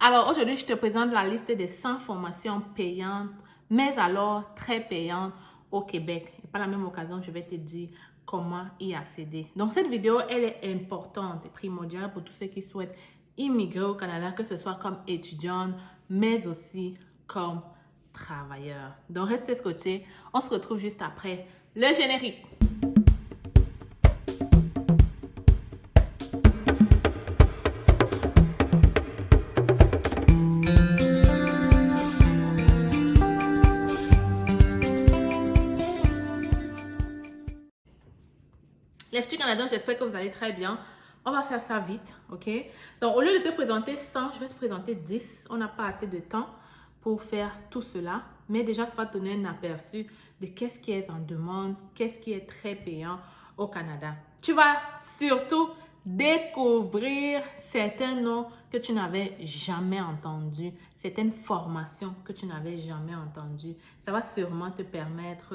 Alors aujourd'hui, je te présente la liste des 100 formations payantes, mais alors très payantes au Québec. Et par la même occasion, je vais te dire comment y accéder. Donc cette vidéo, elle est importante et primordiale pour tous ceux qui souhaitent immigrer au Canada, que ce soit comme étudiante, mais aussi comme travailleur. Donc restez scotchés, on se retrouve juste après le générique. Les futurs Canadiens, j'espère que vous allez très bien. On va faire ça vite, ok? Donc, au lieu de te présenter 100, je vais te présenter 10. On n'a pas assez de temps pour faire tout cela. Mais déjà, ça va te donner un aperçu de qu'est-ce qui est en demande, qu'est-ce qui est très payant au Canada. Tu vas surtout découvrir certains noms que tu n'avais jamais entendus, certaines formations que tu n'avais jamais entendues. Ça va sûrement te permettre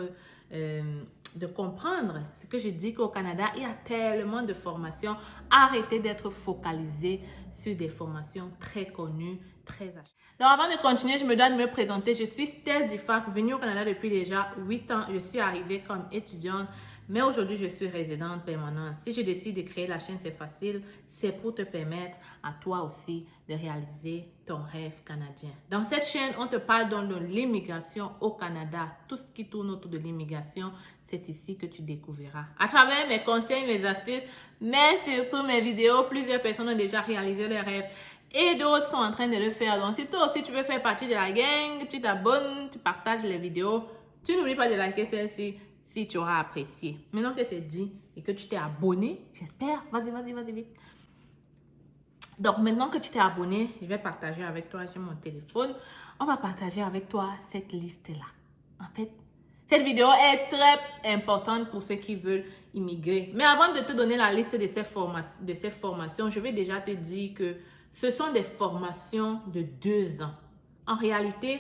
de comprendre ce que je dis qu'au Canada, il y a tellement de formations. Arrêtez d'être focalisé sur des formations très connues, très achetées. Donc, avant de continuer, je me dois de me présenter. Je suis Stell Dufac, venue au Canada depuis déjà 8 ans. Je suis arrivée comme étudiante, mais aujourd'hui, je suis résidente permanente. Si je décide de créer la chaîne, c'est facile. C'est pour te permettre à toi aussi de réaliser ton rêve canadien. Dans cette chaîne, on te parle donc de l'immigration au Canada. Tout ce qui tourne autour de l'immigration, c'est ici que tu découvriras. À travers mes conseils, mes astuces, mais surtout mes vidéos, plusieurs personnes ont déjà réalisé leurs rêves et d'autres sont en train de le faire. Donc, si toi aussi tu veux faire partie de la gang, tu t'abonnes, tu partages les vidéos, tu n'oublies pas de liker celle-ci si tu auras apprécié. Maintenant que c'est dit et que tu t'es abonné, j'espère, vas-y, vite. Donc, maintenant que tu t'es abonné, je vais partager avec toi, j'ai mon téléphone. On va partager avec toi cette liste-là. En fait, cette vidéo est très importante pour ceux qui veulent immigrer. Mais avant de te donner la liste de ces formations, je vais déjà te dire que ce sont des formations de 2 ans. En réalité,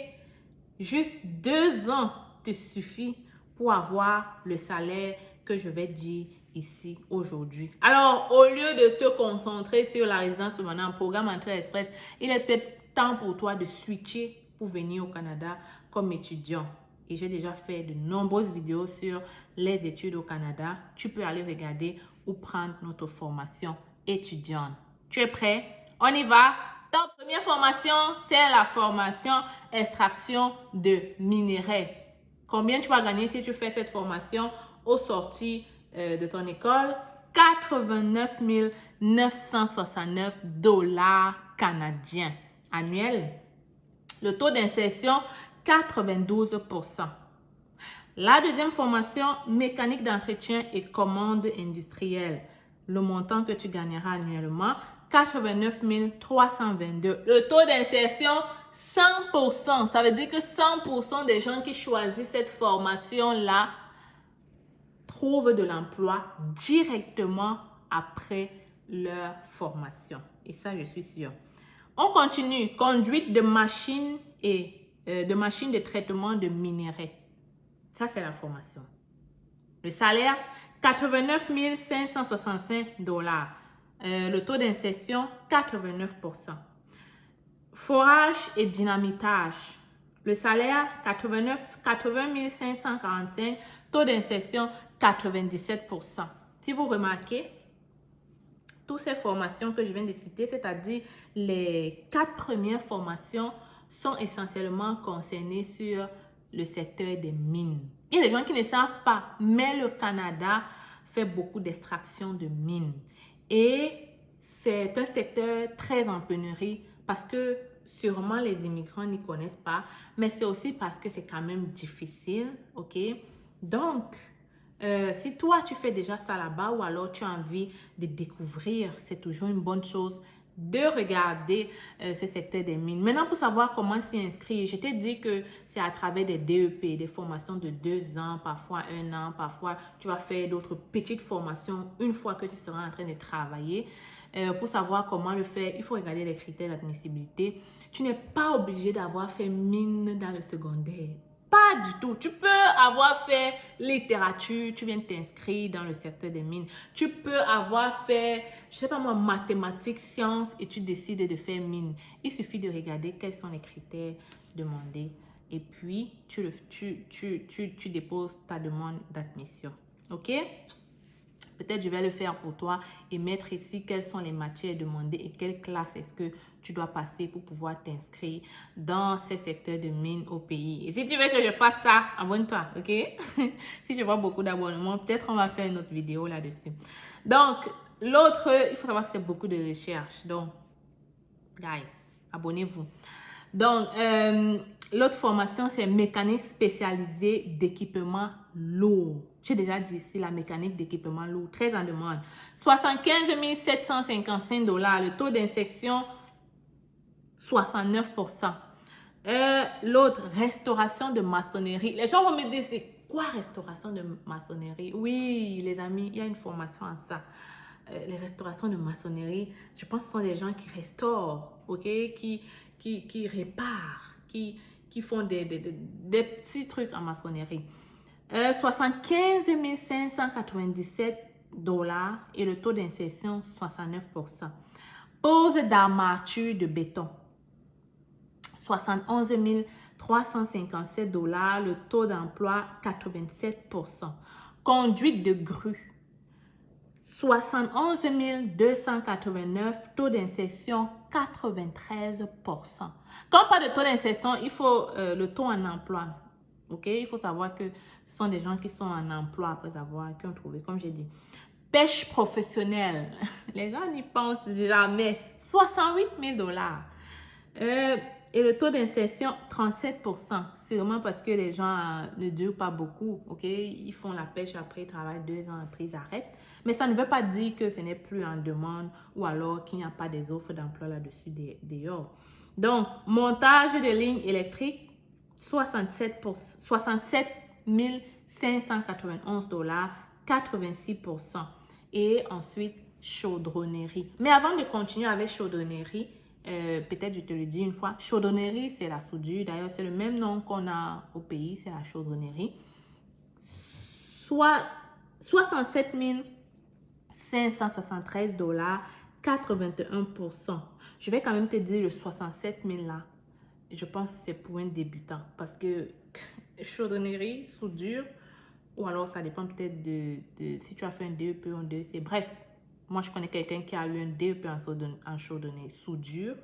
juste 2 ans te suffit pour avoir le salaire que je vais dire ici aujourd'hui. Alors, au lieu de te concentrer sur la résidence permanente, programme Entrée Express, il est peut-être temps pour toi de switcher pour venir au Canada comme étudiant. Et j'ai déjà fait de nombreuses vidéos sur les études au Canada. Tu peux aller regarder ou prendre notre formation étudiante. Tu es prêt? On y va? Donc, première formation, c'est la formation extraction de minerais. Combien tu vas gagner si tu fais cette formation au sorti de ton école? 89 969 $ canadiens annuels. Le taux d'insertion, 92%. La deuxième formation, mécanique d'entretien et commande industrielle. Le montant que tu gagneras annuellement, 89 322. Le taux d'insertion, 100%. Ça veut dire que 100% des gens qui choisissent cette formation-là trouvent de l'emploi directement après leur formation. Et ça, je suis sûre. On continue. Conduite de machines et de traitement de minerais. Ça, c'est la formation. Le salaire, 89 565 $. Le taux d'insertion, 89%. Forage et dynamitage. Le salaire, 80 545. Taux d'insertion, 97%. Si vous remarquez, toutes ces formations que je viens de citer, c'est-à-dire les 4 premières formations, sont essentiellement concernées sur le secteur des mines. Il y a des gens qui ne savent pas, mais le Canada fait beaucoup d'extraction de mines. Et c'est un secteur très en pénurie parce que sûrement les immigrants n'y connaissent pas, mais c'est aussi parce que c'est quand même difficile, ok? Donc, si toi, tu fais déjà ça là-bas ou alors tu as envie de découvrir, c'est toujours une bonne chose de regarder ce secteur des mines. Maintenant, pour savoir comment s'y inscrire, je t'ai dit que c'est à travers des DEP, des formations de 2 ans, parfois 1 an, parfois tu vas faire d'autres petites formations une fois que tu seras en train de travailler. Pour savoir comment le faire, il faut regarder les critères d'admissibilité. Tu n'es pas obligé d'avoir fait mine dans le secondaire. Pas du tout. Tu peux avoir fait littérature, tu viens t'inscrire dans le secteur des mines. Tu peux avoir fait, je sais pas moi, mathématiques, sciences et tu décides de faire mine. Il suffit de regarder quels sont les critères demandés et puis tu déposes ta demande d'admission. OK? Peut-être je vais le faire pour toi et mettre ici quelles sont les matières demandées et quelle classe est-ce que tu dois passer pour pouvoir t'inscrire dans ces secteurs de mine au pays. Et si tu veux que je fasse ça, abonne-toi, ok? Si je vois beaucoup d'abonnements, peut-être on va faire une autre vidéo là-dessus. Donc, l'autre, il faut savoir que c'est beaucoup de recherche. Donc, guys, abonnez-vous. Donc, l'autre formation, c'est mécanique spécialisée d'équipement lourd. J'ai déjà dit ici la mécanique d'équipement lourd, très en demande. 75 755 $. Le taux d'insertion, 69%. L'autre, restauration de maçonnerie. Les gens vont me dire, c'est quoi restauration de maçonnerie? Oui, les amis, il y a une formation en ça. Les restaurations de maçonnerie, je pense que ce sont des gens qui restaurent, ok? Qui réparent, qui font des petits trucs en maçonnerie. 75 597 $ et le taux d'insertion 69%. Pose d'armature de béton. 71 357 $, le taux d'emploi 87%. Conduite de grue. 71 289, taux d'insertion 93%. Quand on parle de taux d'insertion, il faut le taux en emploi. Ok, il faut savoir que ce sont des gens qui sont en emploi après avoir, qui ont trouvé, comme j'ai dit. Pêche professionnelle. Les gens n'y pensent jamais. 68 000 $. Et le taux d'insertion, 37%. C'est vraiment parce que les gens ne durent pas beaucoup. Ok, ils font la pêche, après ils travaillent 2 ans, après ils arrêtent. Mais ça ne veut pas dire que ce n'est plus en demande ou alors qu'il n'y a pas des offres d'emploi là-dessus dehors. Donc, montage de lignes électriques, 67 591 $, 86%. Et ensuite, chaudronnerie. Mais avant de continuer avec chaudronnerie, peut-être je te le dis une fois, chaudronnerie, c'est la soudure. D'ailleurs, c'est le même nom qu'on a au pays, c'est la chaudronnerie. Soit 67 573 $, 81%. Je vais quand même te dire le 67 000 là. Je pense que c'est pour un débutant parce que chaudronnerie, soudure, ou alors ça dépend peut-être de si tu as fait un DEP ou un DEC. Bref, moi je connais quelqu'un qui a eu un DEP en chaudronnerie, soudure.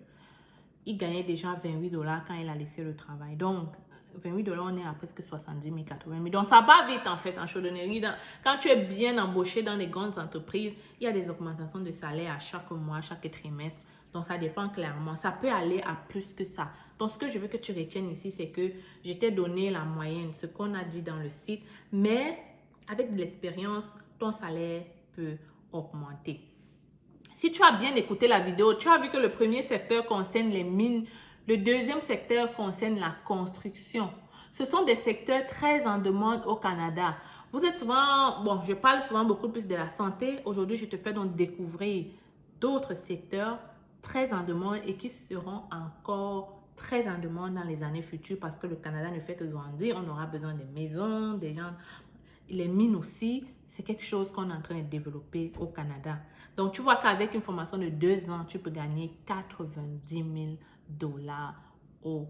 Il gagnait déjà 28 $ quand il a laissé le travail. Donc, 28 $, on est à presque 70 000, 80 000. Donc, ça va vite en fait en chaudronnerie. Quand tu es bien embauché dans les grandes entreprises, il y a des augmentations de salaire à chaque mois, chaque trimestre. Donc, ça dépend clairement. Ça peut aller à plus que ça. Donc, ce que je veux que tu retiennes ici, c'est que je t'ai donné la moyenne, ce qu'on a dit dans le site. Mais avec de l'expérience, ton salaire peut augmenter. Si tu as bien écouté la vidéo, tu as vu que le premier secteur concerne les mines, le deuxième secteur concerne la construction. Ce sont des secteurs très en demande au Canada. Vous êtes souvent, bon, je parle souvent beaucoup plus de la santé. Aujourd'hui, je te fais donc découvrir d'autres secteurs très en demande et qui seront encore très en demande dans les années futures parce que le Canada ne fait que grandir. On aura besoin des maisons, des gens. Les mines aussi, c'est quelque chose qu'on est en train de développer au Canada. Donc, tu vois qu'avec une formation de 2 ans, tu peux gagner 90 000 $ au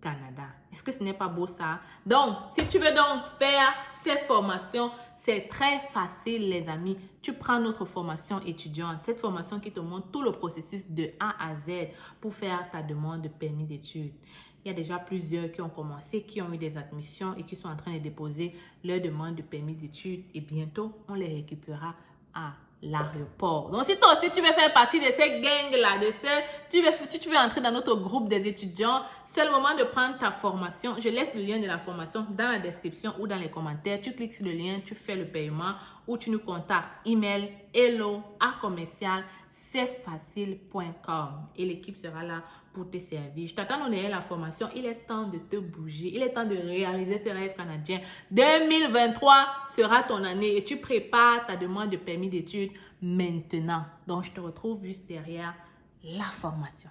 Canada. Est-ce que ce n'est pas beau ça? Donc, si tu veux donc faire cette formation, c'est très facile les amis. Tu prends notre formation étudiante, cette formation qui te montre tout le processus de A à Z pour faire ta demande de permis d'études. Il y a déjà plusieurs qui ont commencé, qui ont eu des admissions et qui sont en train de déposer leur demande de permis d'études. Et bientôt, on les récupérera à l'aéroport. Donc, si toi aussi, tu veux faire partie de cette gang-là, tu veux entrer dans notre groupe des étudiants, c'est le moment de prendre ta formation. Je laisse le lien de la formation dans la description ou dans les commentaires. Tu cliques sur le lien, tu fais le paiement ou tu nous contactes. Email hello@commercialcestfacile.com et l'équipe sera là pour te servir. Je t'attends dans la formation. Il est temps de te bouger. Il est temps de réaliser ce rêve canadien. 2023 sera ton année et tu prépares ta demande de permis d'études maintenant. Donc, je te retrouve juste derrière la formation.